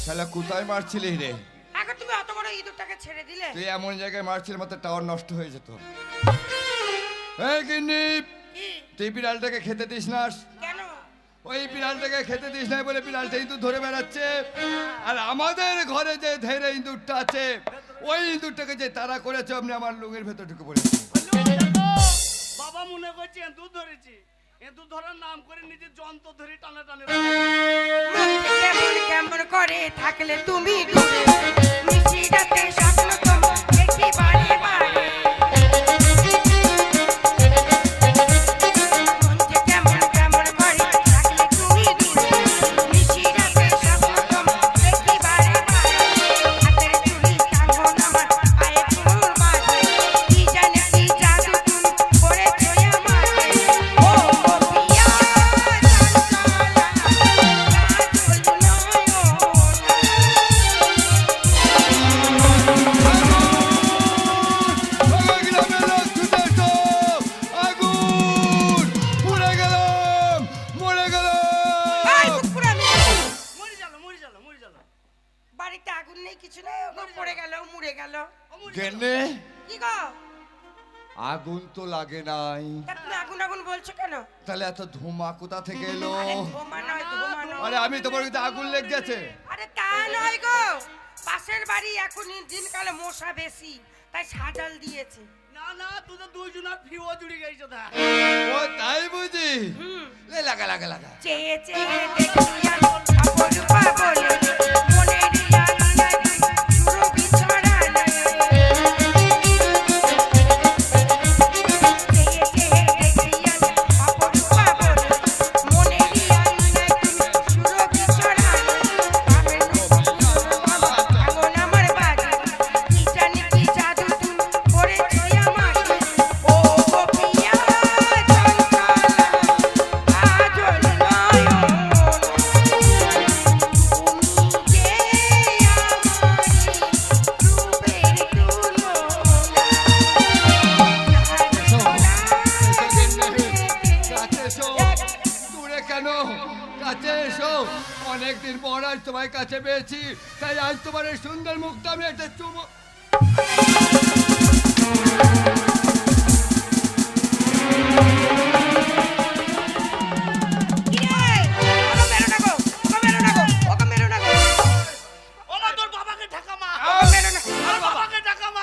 শালা কোথায় মারছিলি রে? এখন তুমি অত বড় ইঁদুরটাকে ছেড়ে দিলে। তুই এমন জায়গায় মারছিলি মতো টাওয়ার নষ্ট হয়ে যেত। এই গিন্নি, কি? তুই বিড়ালটাকে খেতে দিস না। কেন? ওই বিড়ালটাকে খেতে দিস না বলে বিড়ালটা ইঁদুর ধরে বেড়াচ্ছে। আর আমাদের ঘরে যে ধেরে ইঁদুরটা আছে, ওই ইঁদুরটাকে যে তারা করেছে অমনি আমার লুঙের ভেতর ঢুকে পড়েছে। বাবা মনে করছে এঁদুর ধরেছি, এঁদুর ধরার নাম করে নিজের যন্ত্র ধরে টানা টানে। কেমন কেমন করে থাকলে তুমি দূরে, মিষ্টি রাতে স্বপ্ন তোমার দেখি বারে বারে। মন যে কেমন কেমন করে থাকলে তুমি দূরে, মিষ্টি রাতে স্বপ্ন তোমার দেখি বারে বারে। হাতের চুড়ি কাঙ্গন আমার পায়ে ফুল বাঁধে, কি জানে কি জাদু তুমি করেছো আমাকে। ও পিয়া আগুন! পুড়ে গেলাম, মরে গেলাম। মরে গেল, মরে গেল, মরে গেল। বাড়িতে আগুন নেই, কিছু নেই, ওগো পড়ে গেল, মুড়ে গেল। গেন্নে, কি গো? আগুন তো লাগে নাই, তা তুমি আগুন আগুন বলছো কেন? তাহলে এত ধোঁয়া কোথা থেকে এলো? আরে ধোঁয়া নয়, ধোঁয়া নয়। আরে আমি তোমার কিন্তু আগুন লেগে গেছে। আরে তা নয় গো, পাশের বাড়ি এখন দিনকালে মশা বেশি, তাই সাজাল দিয়েছে। না না, তোদের দুইজনের ফিও জুড়ে গেছে দা। ও তাই বুঝি? হুম। লে লাগা লাগা লাগা। চেয়ে চেয়ে দেখি আর অপরূপা বলে, মনের আঙিনায় সুরভি ছড়ানো। চেয়ে চেয়ে দেখি আর অপরূপা বলে, মনের আঙিনায় সুরভি ছড়ানো। পাবেন আগুন আমার বাড়ি, কি জানি কি জাদু তুমি করেছো আমাকে। ও পিয়া চঞ্চলা কাজল নয়ন, তুমি যে দূরে কেন, কাছে এসো। অনেকদিন পর আজ তোমার কাছে পেয়েছি, তাই আজ তোমার এই সুন্দর মুখটা আমি একটা চুমো। ও মা, তোর বাবাকে ঢাকা মা। তোর বাবাকে ঢাকা মা।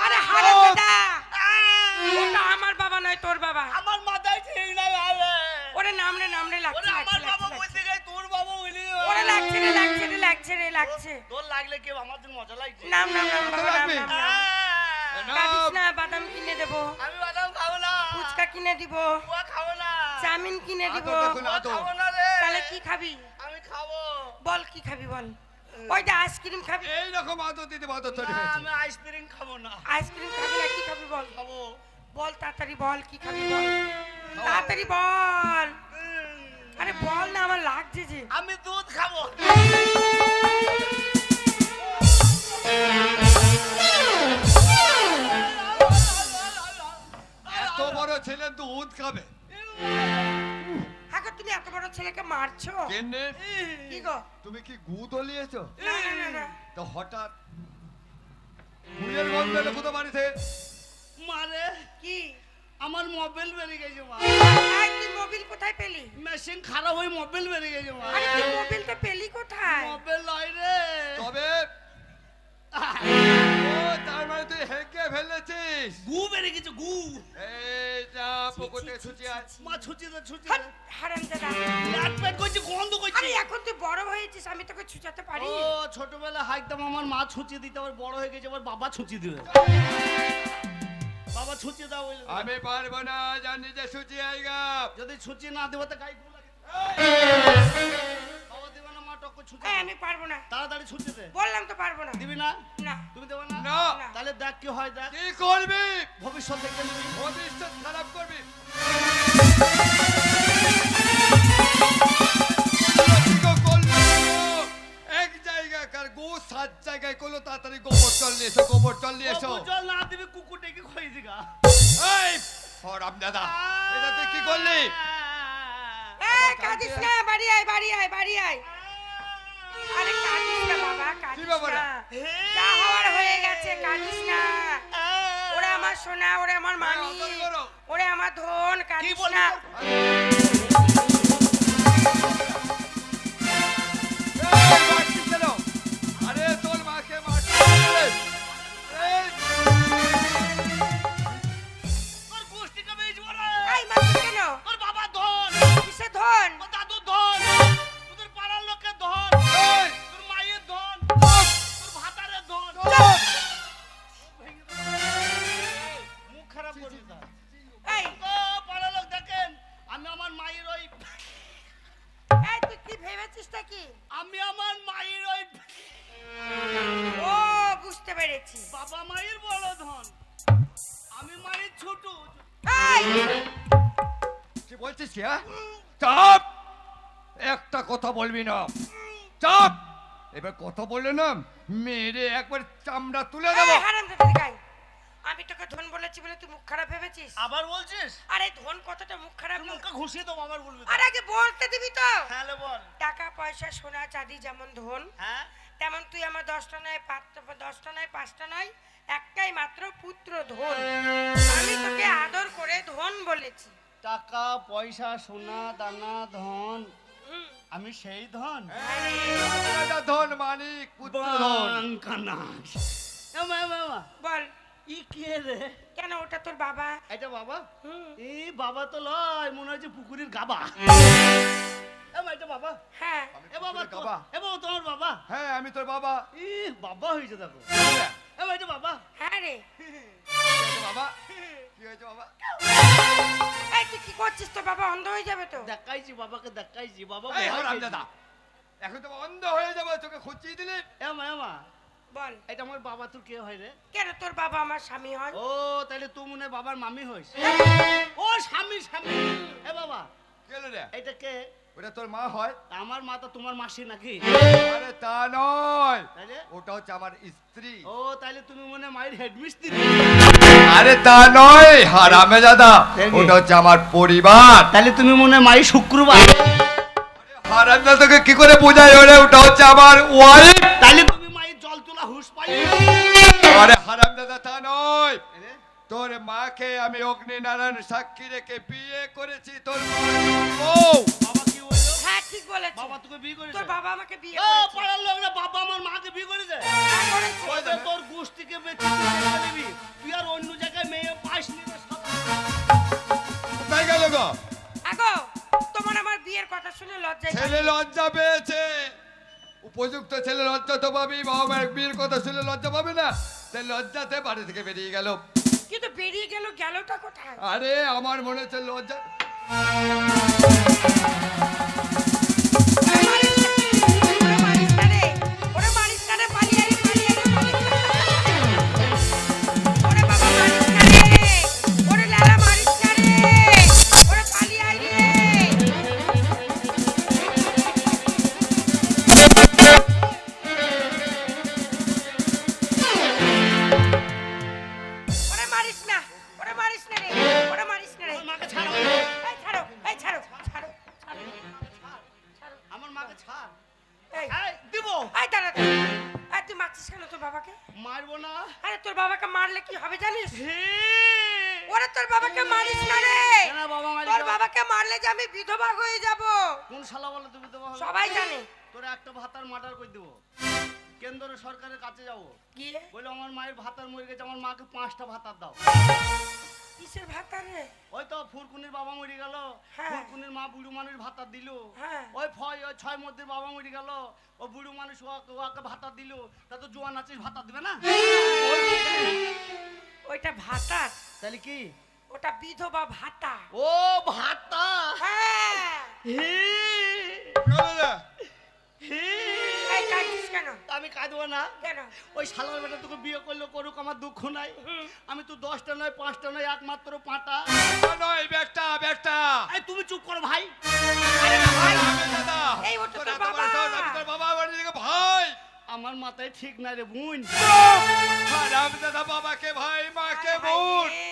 আমার বাবা নয়, তোর বাবা। আমার মাথায় ঠিক নাই আরে। ওরে নামরে নামরে ওরে লাগছে, আমার বাবা বলতে গেছে তোর বাবা বলি। ওরে লাগছে রে, লাগছে রে, লাগছে রে, লাগছে। তোর লাগলে কেউ আমার জন্য মজা লাগছে। নাম নাম নাম বাবা, নাম নাম নাম। আহ, কাঁদিস না, বাদাম কিনে দেবো, আমি বাদাম খাবো না। ফুচকা কিনে দিব, বুয়া খাবো না। চাউমিন কিনে দিব। দেখো না, আদর। খাবো না রে। তাহলে কি খাবি? আমি খাবো। বল কি খাবি বল। ওইটা আইসক্রিম খাবি? এইরকম আদর দিতে আদর তৈরি না, হয়েছে। আমি আইসক্রিম খাবো না। আইসক্রিম খাবি না, কি খাবি বল। খাবো। বল তাড়াতাড়ি বল, কি খাবি বল, তাড়াতাড়ি বল। আরে বল না, আমার লাগছে যে। আমি দুধ খাবো। এত বড় ছেলে দুধ খাবে? হ্যাঁ গো, তুমি এত বড় ছেলেকে মারছো কেনে, কি গো? তুমি কি গু দলিয়েছো? না না না না। তো হঠাৎ গুয়ের গন্ধ এলো কোথা বাড়িতে? মারে, কি? আমার মোবাইল বেরিয়ে গেছে মা। আই তুই মোবিল কোথায় পেলি? মেশিন খারাপ হয়ে মোবাইল বেরিয়ে গেছে মা। আরে তুই মোবিলটা পেলি কোথায়? মোবাইল নয় রে। তবে ও তার মানে তুই হেঁকে ফেলেছিস। গু বেরিয়ে গেছে গু। এই যা পকেটে ছুচি আছে। মা ছুচি দে ছুচি হাট, দে। হারামজাদা। পেট পেট করছে, গন্ধ করছে। আরে এখন তুই বড় হয়েছিস, আমি তোকে ছুচাতে পারি? ও ছোটবেলা হাইকতাম, আমার মা ছুচি দিতে, আবার বড় হয়ে গেছে আবার বাবা ছুচি দিবে। বাবা ছুচি দাও বলে। আমি পারবো না, জানি যে ছুচি আইগা। যদি ছুচি না দেবো তো গায়ে গু লাগে। বাবা দিবে না মা, টক্কর ছুচি এই, দে। আমি পারবো না, তাড়াতাড়ি ছুচি দে। বললাম তো পারবো না। দিবি না? না তুমি দেবে না? না। তাহলে দেখ কি হয়, দেখ কি করবি? ভবিষ্যৎ দেখে নিবি। ভবিষ্যৎ খারাপ করবি। এক জায়গাকার গো 7 জায়গায় করলো, তাড়াতাড়ি গোবর জল নিয়ে এসো, গোবর জল নিয়ে এসো। বাবু জল না দিবি, কুকুর ডেকে খই দিগা। এই হরাম দাদা, এটা তুই কি করলি? এই কাঁদিস না, বাড়ি আয়, বাড়ি আয়, বাড়ি আয়। আরে কাঁদিস না বাবা, কাঁদিস ব্যাপার না। যা হওয়ার হয়ে গেছে, কাঁদিস না। ওরে আমার সোনা, ওরে আমার মানি, অতল করো। ওরে আমার ধন, কাঁদিস বলিস? না। এই, মারছিস কেন? আরে তোর মাকে মারছিস কেন? এই, তোর গোষ্ঠীকে বেচবো রে। এই মারছিস কেন? তোর বাবা ধন, কিসের ধন? তোর দাদুর ধন, তোদের পাড়ার লোকের ধন, এই, তোর মায়ের ধন, চুপ, তোর ভাতারের ধন। চুপ। মুখ খারাপ করিস না। এই, ও পাড়ার লোক দেখেন, আমি আমার মায়ের ওই এই তুই কি ভেবেছিসটা কি? আমি আমার মায়ের ওই ও বুঝতে পেরেছি। বাবা মায়ের বড় ধন, আমি মায়ের ছোট। এই, কি বলছিস কি, হ্যাঁ? চাপ, একটা কথা বলবি না, চাপ। এবার কথা বললে না মেরে একবার চামড়া তুলে দেবো। এই হারামজাদার গাই। আমি তোকে ধন বলেছি বলে তুই মুখ খারাপ ভেবেছিস? আবার বলছিস? আরে ধন কতটা মুখ খারাপ তুই না? মুখটা ঘুষিয়ে তো আবার বলবি তো। আর আগে বলতে দিবি তো। হ্যাঁ লে বল। টাকা পয়সা সোনা চাঁদি যেমন ধন, হ্যাঁ তেমন তুই আমার 10টা নয় 5টা নয় 5টা নয় একটাই মাত্র পুত্র ধন। আমি তোকে আদর করে ধন বলেছি। টাকা পয়সা সোনা দানা ধন, হুম, আমি সেই ধন। আরে, রাজা ধন মানিক পুত্র ধন। বাঙ্কানা। এমা এমা এমা বল ই কে রে? কেন ওটা তোর বাবা? এটা বাবা? হুম, এই বাবা তো লয়, মনে হচ্ছে পুকুরের গাবা। এমা এটা বাবা? হ্যাঁ। এ বাবা পুকুরের গাবা? এ বাবা তোমার বাবা? হ্যাঁ আমি তোর বাবা। ই বাবা হয়েছে দেখো। এমা এটা বাবা? হ্যাঁ রে। কি হয়েছে বাবা? কি হয়েছে বাবা? এই তুই কি করছিস? তোর বাবা অন্ধ হয়ে যাবে তো। দেখাইছি বাবাকে, দেখাইছি বাবা। এই ভয় হারাম পেয়েছে। দাদা, এখন তো অন্ধ হয়ে যাবে, তোকে খুঁচিয়ে দিলি। এমা এমা বল এটা আমার বাবা, তোর কে হয় রে? কেন তোর বাবা আমার স্বামী হয়? ও তাহলে তুই মনে হয় বাবার মামি হইস। ও স্বামী স্বামী। এ বাবা কে রে? এটা কে? ওটা তোর মা হয়? আমার মা তো তোমার মাসি নাকি? আরে তা নয়, তাহলে ওটা হচ্ছে আমার স্ত্রী। ও তাহলে তুমি মনে হয় মায়ের হেডমিস্ত্রি। আরে তা নয় হারামে দাদা, দেখি। ওটা হচ্ছে আমার পরিবার। তাহলে তুমি মনে হয় মায়ের শুক্রবার। হারাম দাদাকে কি করে বোঝাই? ওটা হচ্ছে আমার ওয়াইফ। তাহলে তুমি মায়ের জল তোলা হুঁশ পাই। আরে হারাম দাদা তা নয়, তোর মাকে আমি অগ্নিনারায়ণ সাক্ষী রেখে বিয়ে করেছি। তোর বউ। বাবা কি বললো? হ্যাঁ ঠিক বলেছিস। বাবা তোকে বিয়ে করেছে? তোর বাবা আমাকে বিয়ে ও করেছে। পাড়ার লোকরা বাবা আমার মাকে বিয়ে করেছে? হ্যাঁ, করেছে। ওই যে তোর গোষ্ঠীকে বেঁচে তুই দিবি, তুই আর অন্য জায়গায় মেয়ে পাস নি রে সব। কোথায় গেল গো? আগো তোমার আমার বিয়ের কথা শুনে লজ্জায় ছেলে লজ্জা পেয়েছে। উপযুক্ত ছেলে লজ্জা তো পাবি, বাবা মায়ের বিয়ের কথা শুনে লজ্জা পাবে না? তাই লজ্জাতে বাড়ি থেকে বেরিয়ে গেল। কিন্তু বেরিয়ে গেল, গেলটা কোথায়? আরে আমার মনে হচ্ছে লজ্জা। ওরে মারিস না রে, ওরে মারিস না রে, পালিয়ে আয়, পালিয়ে আয়, পালিয়ে আয়। ওরে বাবা মারিস না রে, ওরে লালা মারিস না রে, ওরে পালিয়ে আয় রে। ওরে মারিস না, ওরে মারিস না রে, ওরে মারিস না রে। আমার মাকে ছাড়ো। এই ছাড়ো, এই ছাড়ো, ছাড়ো, ছাড়ো, ছাড়ো। আমার মাকে ছাড়। এই, এই দিব। এই দাঁড়া, দাঁড়া। এই তুই মারছিস কেন তোর বাবাকে? মারবো না। আরে তোর বাবাকে মারলে কি হবে জানিস? হে। ওরে তোর বাবাকে মারিস না রে। কেন বাবা মারি? তোর বাবাকে মারলে যে আমি বিধবা হয়ে যাব। কোন শালা বলে তুমি তো বাবা? সবাই জানে। তোর একটা ভাতার মার্ডার করে দেবো। কেন্দ্র সরকারের কাছে যাবো, গিয়ে বলে আমার মায়ের ভাতার মরে গেছে, আমার মাকে 5টা ভাতার দাও। কিসের ভাতা রে? ওই তো ফুরকুনির বাবা মরে গেল, হ্যাঁ। ফুরকুনির মা বুড়ো মানুষ ভাতা দিল। হ্যাঁ। ওই 6 মধ্যে বাবা মরে গেল, ও বুড়ো মানুষ ওকে ভাতা দিল। তা তো জোয়ান আছিস, ভাতা দিবে না? ওইটা ভাতা, তাহলে কি? ওটা বিধবা ভাতা। ও ভাতা। হ্যাঁ। হে হে। এই কাঁদছিস কেন? আমি কাঁদবো না। কেন? ওই শালার বেটা তোকে বিয়ে করলো, করুক, আমার দুঃখ নাই। আমি তো 10টা নয় 5টা নয় একমাত্র 5টা। নয় বেটা বেটা। এই তুমি চুপ করো ভাই। আরে না ভাই, হারামে দাদা, এই ওটা তোর তোর এত বড় বাবা। সাহস, আমি তোর বাবা বাড়ি থেকে ভাই। আমার মাথায় ঠিক নাই রে বোন। হারামে দাদা, বাবাকে ভাই মাকে ভাই বোন। রে।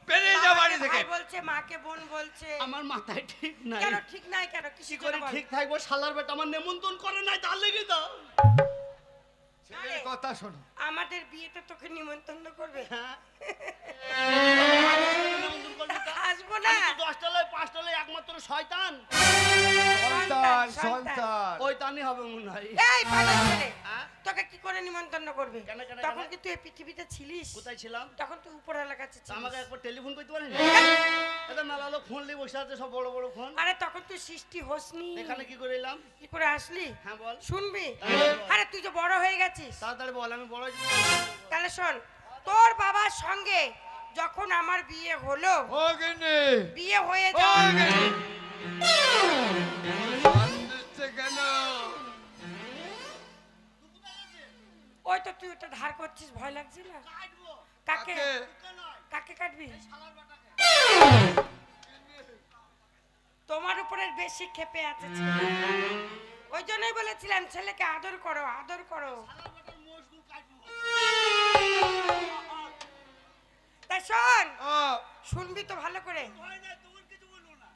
বেরিয়ে যা বাড়ি বাবাকে থেকে। ভাই বলছে, মাকে বোন বলছে। আমার মাথায় ঠিক নাই। কেন ঠিক নাই কেন? কি কিসের করে জন্য বল? ঠিক থাকবো? শালার বেটা আমার নেমন্তন্ন করে নাই, তার লেগে দাও। কথা শোনো। আমাদের বিয়েতে তোকে নিমন্ত্রণ করবে? হ্যাঁ নিমন্ত্রণ করবি তা? আসবো না। আমি তো 10 তলায় 5 তলায় একমাত্র শয়তান। সন্তান সন্তান। সন্তান। ওই তানি হবে মনে হয়। এই পাগল ছেলে, হ্যাঁ? তোকে কি করে নিমন্ত্রণ করবে? কেন, কেন, তখন কেন? কি তুই এই পৃথিবীতে ছিলিস? কোথায় ছিলাম? তখন তুই উপরওয়ালার কাছে তা ছিলিস। আমাকে একবার টেলিফোন করতে পারেন? এটা মেলা লোক ফোন নিয়ে বসে আছে, সব বড় বড় ফোন। আরে তখন তুই সৃষ্টি হসনি। এখানে কি করে এলাম? কি করে আসলি? হ্যাঁ বল। শুনবি? তাড়াতাড়ি বল। আরে তুই যে বড় হয়ে গেছিস। তাড়াতাড়ি বল, আমি বড় হয়েছি। তাহলে শোন, তোর বাবার সঙ্গে যখন আমার বিয়ে হলো, ও গিন্নি, বিয়ে হয়ে ও যাওয়ার গিন্নি। শান দিচ্ছে কেন? ওই তো তুই ওটা ধার করছিস, ভয় লাগছে না? কাটবো। কাকে? কাকে? কাকে কাটবি? শালার বেটাকে। তোমার উপরে বেশি ক্ষেপে আছে ছেলে। ওই জন্যই বলেছিলাম ছেলেকে আদর করো, আদর করো। শালার বেটার মোষগুলো কাটবো। তাই শোন, ও, শুনবি তো ভালো করে। ভয় নাই, তোর কিছু বলবো না।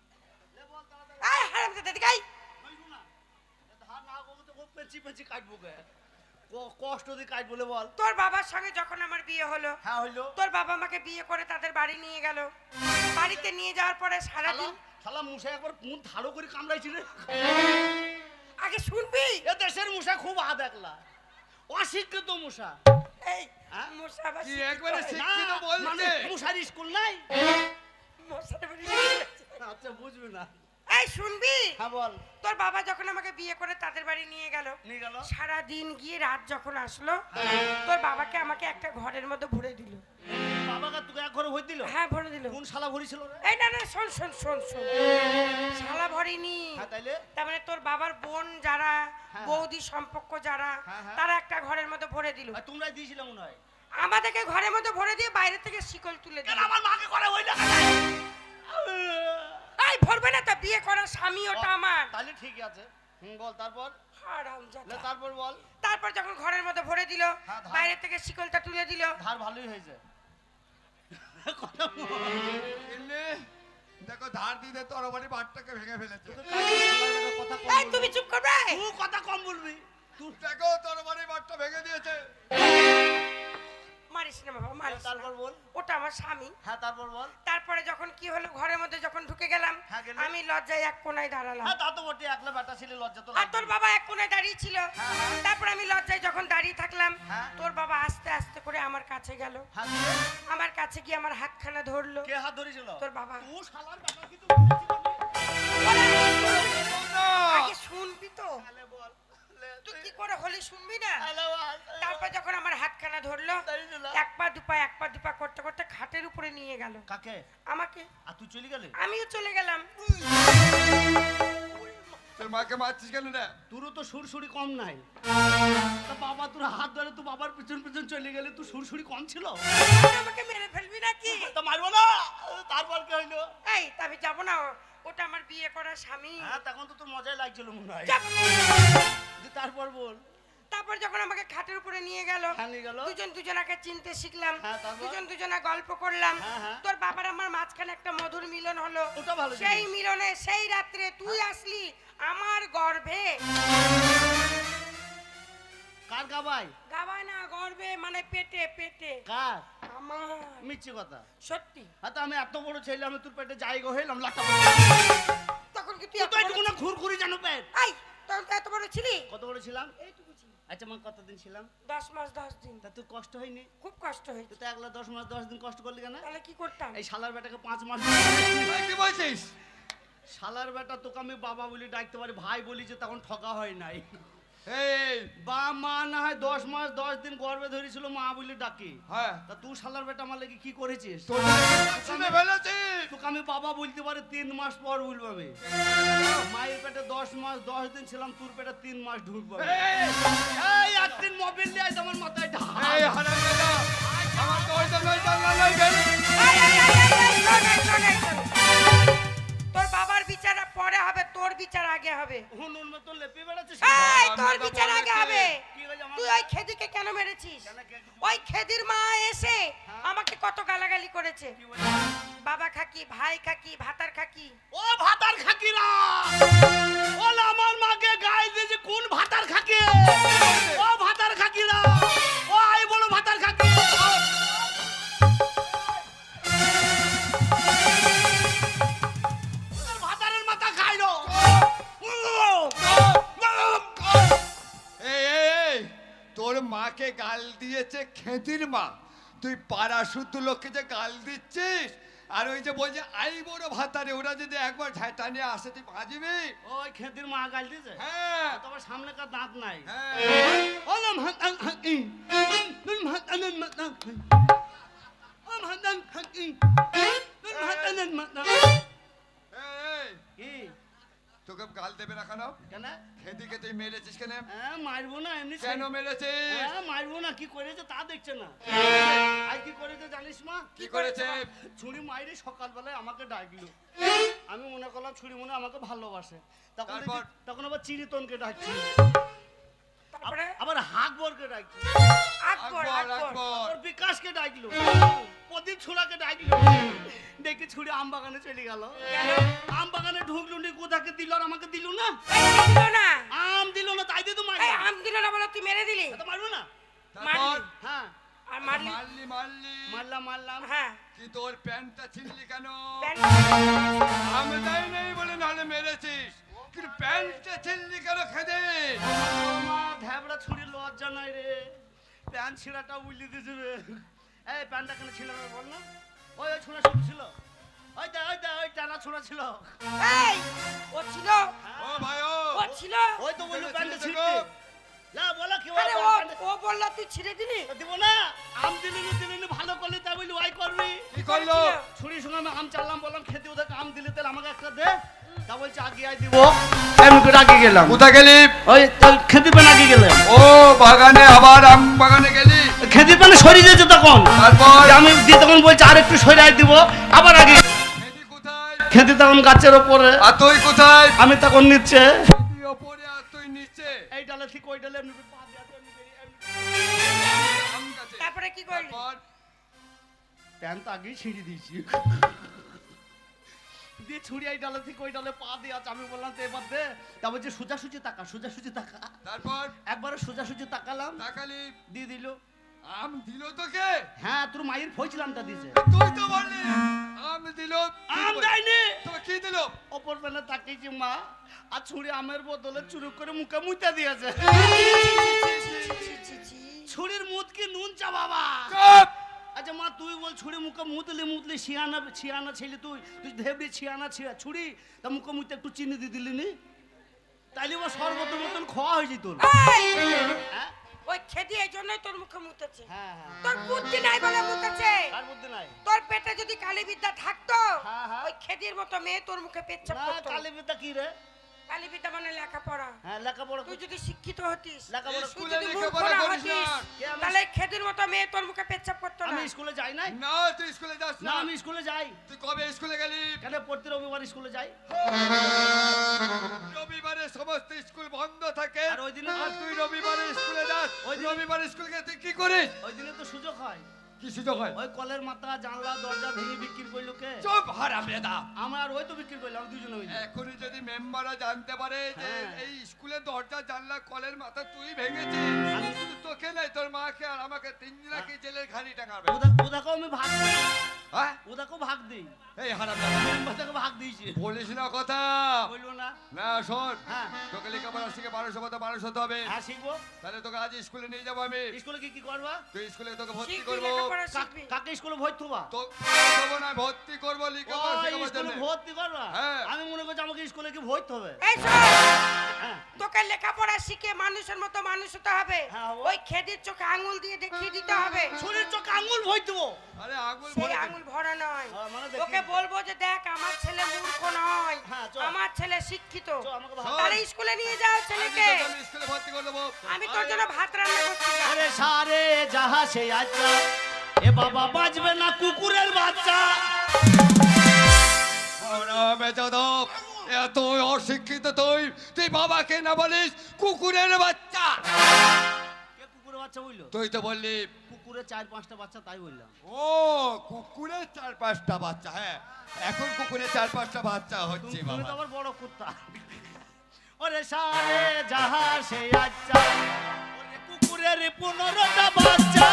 লে বল তাড়াতাড়ি। এই হারামজাদা, এদিকে আয়। বলবো না। ধার না করবো তো খুব পেঁচি পেঁচি কাটবো গে। কষ্ট দিয়ে কাটবো, লে বল। তোর বাবার সঙ্গে যখন আমার বিয়ে হলো, হ্যাঁ হইলো। তোর বাবা আমাকে বিয়ে করে তাদের বাড়ি নিয়ে গেল। বাড়িতে নিয়ে যাওয়ার পরে সারাদিন শালা মুসা একবার কোন ধারো করে কামড়াইছি রে। আগে শুনবি। এ দেশের মুসা খুব দেখলা, অশিক্ষিত মুসা। এই হ্যাঁ? মশা আবার কি শিক্ষিত একবারে হয়। শিক্ষিত না, বলছে? মানে মুসার স্কুল নাই। মশার বাড়ি নিয়ে গেছে। আচ্ছা বুঝবি না। এই শুনবি, হ্যাঁ বল। তোর বাবা যখন আমাকে বিয়ে করে তাদের বাড়ি নিয়ে গেল, নিয়ে গেল। সারা দিন গিয়ে রাত যখন আসলো, তোর বাবাকে আমাকে একটা ঘরের মধ্যে ভরে দিল। বাবাকে তোকে এক ঘরে ভর দিল? হ্যাঁ ভরে দিল। কোন শালা ভরিছিল রে? এই না না, শোন শোন শোন শোন, শালা ভরিনি। হ্যাঁ তাইলে? তার মানে তোর বাবার বোন যারা, হ্যাঁ। বৌদি সম্পর্ক যারা, হ্যাঁ, হ্যাঁ। তারা একটা ঘরের মধ্যে ভরে দিল। আর তোমরাই দিয়েছিলে মনে হয়। আমাদেরকে ঘরের মধ্যে ভরে দিয়ে বাইরে থেকে শিকল তুলে কেন দিল। আমার মাকে করে ওই না কেন? এই ভরবে না তো, বিয়ে করার স্বামী ওটা আমার। তাহলে ঠিক আছে। বল তারপর। হারামজাদা। লে তারপর বল। তারপর যখন ঘরের মধ্যে ভরে দিল, হ্যাঁ, ধার। বাইরে থেকে শিকলটা তুলে দিল। ধার ভালোই হয়েছে। কথা বল। গিন্নি, দেখো ধার দিতে তরবারি বাটটাকে ভেঙে ফেলেছে। কথা কম এই বলবি। তুমি চুপ করবে। তুই কথা কম বলবি। তুই দেখো তরবারি বাটটা ভেঙে দিয়েছে। মারিস না বাবা, মারিস না। তারপর বল। ওটা আমার স্বামী। হ্যাঁ তারপর বল। তারপরে যখন কি হলো, ঘরের মধ্যে যখন ঢুকে গেলাম, হ্যাঁ, গেলে? আমি লজ্জায় এক কোনায় দাঁড়ালাম। হ্যাঁ তা তো বটে, একলা বেটা ছিল, লজ্জা তো আর তোর লাগবে। বাবা এক কোনায় দাঁড়িয়ে ছিল। হ্যাঁ, হ্যাঁ। তারপর আমি লজ্জায় যখন দাঁড়িয়ে থাকলাম, হ্যাঁ। তোর বাবা আস্তে আস্তে করে আমার কাছে গেল। হ্যাঁ দিয়ে? আমার কাছে গিয়ে আমার হাতখানা ধরলো। কে হাত ধরেছিল? তোর বাবা। তুই শালার বেটা কি তুই বলেছিলি? না, আগে শুনবি তো, তাহলে বল। লে, তুই কি করে হলি শুনবি না? তাহলে বল। তারপর যখন আমার হাতখানা ধরলো, ধরেছিল? এক পা দুপা করতে করতে খাটের উপরে নিয়ে গেল কাকে? আমাকে। আর তুই চলে গেলি? আমিও চলে গেলাম। তোর মাকে মারছিস কেন রে? তোরও তো সুরসুরি কম নাই। তা বাবা তোর হাত ধরে তুই বাবার পিছন পিছন চলে গেলে, তুই সুরসুরি কম ছিল? আমাকে মেরে ফেলবি নাকি? তা মারবো না। তারপর কি হইলো? এই আমি যাব না, ওটা আমার বিয়ে করা স্বামী। হ্যাঁ তখন তো তোর মজাই লাগছিল মনে হয়। চাপ। দিয়ে তারপর বল। তারপর যখন আমাকে খাটের উপরে নিয়ে গেল, হ্যাঁ, নিয়ে গেল। দুজন দুজনাকে চিনতে শিখলাম। হ্যাঁ, তারপর? দুজন দুজনা গল্প করলাম। হ্যাঁ, হ্যাঁ। তোর বাবার আমার মাঝখানে একটা মধুর মিলন হলো। ওটা ভালো সেই জিনিস। মিলনে সেই রাত্রে তুই আসলি আমার গর্ভে। কার গাবাই? গাবায় না, গর্ভে মানে পেটে পেটে। কার? আমার। মিথ্যে কথা। সত্যি। হ্যাঁ তো আমি এত বড় ছেলে, আমি তোর পেটে জায়গা হইলাম লাটা। তখন কি তুই তুই এত তো বড় একটু না ঘুরঘুরি জানো পেট। এই, তখন তো এত বড় ছিলি? কত বড় ছিলাম? এইটুকু ছিলি। আচ্ছা মা কতদিন ছিলাম? 10 মাস 10 দিন। তা তুই কষ্ট হয়নি? খুব কষ্ট হয়েছে। তুই তো একলা 10 মাস 10 দিন কষ্ট করলি কেন? তাহলে কি করতাম? এই শালার বেটাকে 5 মাস। ভাই, কি বলছিস? শালার বেটা তোকে আমি বাবা বলি ডাকতে পারি, ভাই বলি যে তখন ঠকা হয় নাই। এই, বা মা না হয় 10 মাস 10 দিন গর্ভে ধরেছিল, মা বলি ডাকি। হ্যাঁ, তা তুই শালার বেটা আমার লাগি কি করেছিস? তোর শুনে ফেলেছিস। তোকে আমি বাবা বলতে পারি 3 মাস পর বলবো আমি। মায়ের পেটে 10 মাস 10 দিন ছিলাম, তোর পেটে 3 মাস ঢুকবো আমি। এই, এই একদিন মোবাইল নিয়ে আইস আমার মাথায় ঢাল। এই হারামজাদা, আমার তো ওইটা নয়, জানলা নয়, বেল। এই, এই, এই, এই, শোন, এই, শোন, এই, শোন। তোর বাবার বিচার পরে হবে, তোর বিচার আগে হবে। হুনুর মতো লেপে বেড়াচ্ছিস। এই, তোর আমরা তো বিচার আগে বলেছি। হবে। কি হয়েছে আমার? তুই ওই খেদিকে কেন মেরেছিস? কেন কে কিছু- ওই খেদির মা এসে আমাকে কত গালাগালি করেছে। কি বলছিস? বাবা খাকি, ভাই খাকি, ভাতার খাকি। ও ভাতার খাকিরা, ওলা আমার মাকে গায়ে দিয়েছে কোন ভাতার খাকি? ও ভাতার খাকিরা, তোর মাকে গাল দিয়েছে খেতির মা, তুই পাড়া শুদ্ধ লোককে যে গাল দিচ্ছিস, আর ওই যে বলছে আই বড় ভাতারে, ওরা যদি একবার ঝাঁটা নিয়ে আসে তুই বাঁচবি? ওই খেতির মা গাল দিয়েছে, হ্যাঁ তোমার সামনে কার দাঁত নাই। হ্যাঁ। ওলাম হাতান হাকি নুন হাতান মাতা ওম হাতান হাকি নুন হাতান মাতা। এই, কি তোকে গাল দেবে না কেন? কেন? খেদিকে তুই মেরেছিস কেন? হ্যাঁ মারবো না, এমনি কেন মেরেছিস? হ্যাঁ মারবো না, কি করেছে তা দেখছে না। আই কি করেছে জানিস মা? কি করেছে? ছুরি মাইরে সকালবেলায় আমাকে ডাকলো। আমি মনে করলাম ছুরি মনে আমাকে ভালোবাসে, তখন তারপর? তখন আবার চিরিতনকে ডাকছি, তারপরে আবার হাকবরকে ডাকছি, আকবর আকবর আবার বিকাশকে ডাকলো, প্রদীপ ছুড়াকে ডাকলো। দেখি ছুরি আম বাগানে চলে গেল। আম বাগানে ঢুকলো নি, কোথাকে দিল আর আমাকে দিল না, এই দিল না, আম দিল না, তাই দিয়ে তো মারি। এই আম দিল না বলে তুই মেরে দিলি? তো মারবো না। তারপর? হ্যাঁ আর মারলি? মারলি মারলি। মারলাম মারলাম। হ্যাঁ কি তোর প্যান্টটা ছিনলি কেন? প্যান্ট আমি যাই নেই বলে নাহলে মেরেছিস, কিন্তু প্যান্টটা ছিনলি কেন খেদে? আমার ধ্যাবড়া ছুরি লজ্জা নাই রে, প্যান্ট ছিঁড়াটা উল্লি দিয়েছে রে। এই প্যান্টটা কেন ছিল বল না? ওই ওই ছোঁড়া শুরু ছিল, ওই টানা ছোঁড়া ছিল। এই ও ছিল, ও ভাই ও ও ছিল। ওই তো বললো প্যান্টটা ছিঁড়েছে ছিঁড়তে। গো। না বলা কি আরে ও বললো তুই ছিঁড়ে দিলি? দিব না, আম দিলি ভালো করলি, তা বলি ওয়াই করবি। কি করলো? ছুরির সঙ্গে আমি আম চাললাম, বললাম খেতে ওদেরকে আম দিলি তাহলে আমাকে একটা দে, তা বলছে আগে আই দিব। এমনি করে আগে গেলাম, কোথায় গেলি? ওই খেতে পেন আগে গেলাম। ও বাগানে, আবার আম বাগানে গেলি? খেতে পেনে সরিয়ে যেছে তখন, তারপর? আমি দিয়ে তখন বলছে আর একটু সরিয়ে দিব, আবার আগে খেদি কোথায়? খেতে তখন গাছের ওপরে, আর তুই কোথায়? আমি তখন নিচ্ছে খেদি ওপরে আর তুই নিচে। এই ডালে ঠিক ওই ডালে এমনি করে পা দিয়ে হাতে এমনি করে, এমনি আম গাছে। তারপরে কি করলি? তারপর? প্যান্ট আগেই ছিঁড়ে দিয়েছি, দিয়ে ছুরি এই ডালে ঠিক ওই ডালে পা দিয়ে আছে। আমি বললাম তো এবার দে, তা বলছে সোজাসুজি তাকা, সোজাসুজি তাকা। তারপর? একবারে সোজাসুজি তাকালাম, তাকালি? দিয়ে দিল। আম দিল তোকে? হ্যাঁ তোর মায়ের ফইছিলামটা দিছে। তুই তো বললি আম দিল। আম দেয়নি, তোকে কি দিল? অপর প্যানে তাকিয়েছি মা, আর ছুরি আমের বদলে চুরুক করে মুখে মুইতে দিয়েছে। ছুরির মুখ কি নুন চা বাবা। চুপ! আচ্ছা মা তুই বল, ছুরি মুখে মুতলি ছিয়ানা ছেলে, তুই ধেবড়ি ছিয়ানা ছুরি, তা মুখে মুখে একটু চিনি দিয়ে দিলি নি, তাইলে ও সর্বত মতন খাওয়া হয়ে যেত। এই, হ্যাঁ ওই খেদি এই জন্যই তোর মুখে মুতেছে। হ্যাঁ হ্যাঁ, তোর বুদ্ধি নাই বলে মুতেছে। আর বুদ্ধি নাই। তোর পেটে যদি কালী বিদ্যা থাকতো, হ্যাঁ, হ্যাঁ। ওই খেদির মতো মেয়ে তোর মুখে পেচ্ছাপ না করতো। কালী বিদ্যা কি রে? কালী বিদ্যা মানে লেখাপড়া। হ্যাঁ লেখাপড়া তুই যদি শিক্ষিত হতিস, লেখাপড়া তুই স্কুলে যদি মূর্খ লেখাপড়া না করিস না। হতিস, কে আমি- তাহলে খেদির মতো মেয়ে তোর মুখে পেচ্ছাপ করতো না। আমি স্কুলে যাই নাই। না তুই স্কুলে যাস না না। আমি স্কুলে যাই, তুই কবে স্কুলে গেলি? কেন প্রতি রবিবার স্কুলে যাই। রবিবারে সমস্ত স্কুল বন্ধ থাকে, আর ওই দিনে- আর তুই রবিবারে স্কুলে যাস। ওই দিন- রবিবারে স্কুলে গিয়ে তুই কি করিস? ওই দিনে তো সুযোগ হয়, কি সুযোগ হয়? ওই কলের মাথা জানলা দরজা ভেঙে বিক্রি করলো কে? চুপ হারামজাদা। আমার ওই তো বিক্রি করলাম দুজনে মিলে। এখনই যদি মেম্বাররা জানতে পারে যে হ্যাঁ। এই স্কুলের দরজা জানলা কলের মাথা তুই ভেঙেছিস, আমি- শুধু তোকে নাই তোর মাকে আর আমাকে তিনজনকে জেলের ঘানি টাঙাবে। ওদাকেও আমি ভাগ দিই, হ্যাঁ? ওদাকেও ভাগ দিই, এই হারামজাদা ওদাকে ভাগ দিয়েছি। বলিস না কথা। বললো না। না শোন, হ্যাঁ তোকে লেখাপড়া শিখে 1200 মতো 1200 হতে হবে। হ্যাঁ শিখবো। তাহলে তোকে আজ স্কুলে নিয়ে যাবো আমি। স্কুলে কি কি করবা? তুই স্কুলে তোকে ভর্তি শিখবি, করবো। লেখাপড়া শিখবি। কাকে স্কুলে ভর্তি হবা? তো দেবো না, ভর্তি করবো লেখাপড়া ওই শেখাবার স্কুলে জন্য। ভর্তি করবা? হ্যাঁ। আমি মনে করছি আমাকে স্কুলে কি ভর্তি হবে। এই শোন, হ্যাঁ তোকে লেখাপড়া শিখে মানুষের মতো মানুষ হতে হবে। হ্যাঁ, ও- ওই খেদির চোখে আঙুল দিয়ে দেখিয়ে দিতে হবে। ছুরির চোখে আঙুল ভর্তি দেবো। আরে আঙুল সেই ভরে আঙুল ভরা নয়, হ্যাঁ, মানে দেখি- ওকে বলবো যে দেখ আমার ছেলে মূর্খ নয়, হ্যাঁ, চ। আমার ছেলে শিক্ষিত। চ, আমাকে ভাগ- তাহলে স্কুলে নিয়ে যাও আমি ছেলেকে। তোকে আমি স্কুলে ভর্তি করে দেবো। আমি তোর জন্য ভাত রান্না করছি না। আরে সারে যাহা সে আচ্ছা, এ বাবা বাজবে না কুকুরের বাচ্চা। বেচদব, এত অশিক্ষিত তুই, তুই বাবাকে না বলিস কুকুরের বাচ্চা। কে কুকুরের বাচ্চা বললো? তুই তো বললি কুকুরের 4-5টা বাচ্চা, তাই বললাম। ও কুকুরের 4-5টা বাচ্চা। হ্যাঁ এখন কুকুরের 4-5টা বাচ্চা হচ্ছে তুমি তো বাবা। আবার বড় কুত্তা। ওরে সারে যাহা সে আচ্ছা, ওরে কুকুরের 15টা বাচ্চা।